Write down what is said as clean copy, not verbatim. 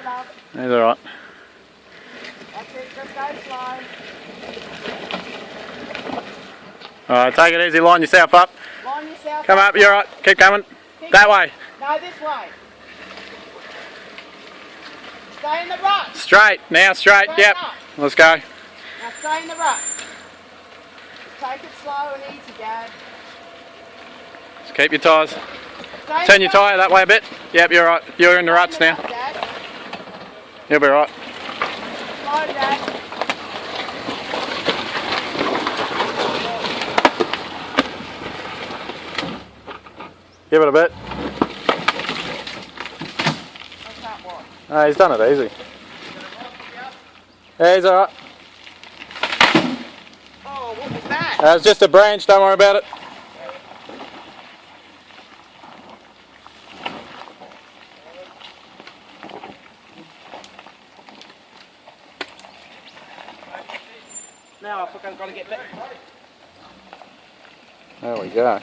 slow, love. He's alright. That's it, just go slow. Alright, take it easy, line yourself up. Line yourself Come up, you're alright. Keep coming. That way. No, this way. Stay in the rut. Straight, now straight, yep. Up. Let's go. Now stay in the rut. Take it slow and easy, Dad. Just keep your tyres. Turn your tyre that way a bit. Yep, you're right. You're in the ruts now. Dad. You'll be right. Slow, Dad. Give it a bit. What's that one? Oh, he's done it easy. Yeah, he's alright. Oh, what was that? It's just a branch, don't worry about it. Now I've got to get back. There we go.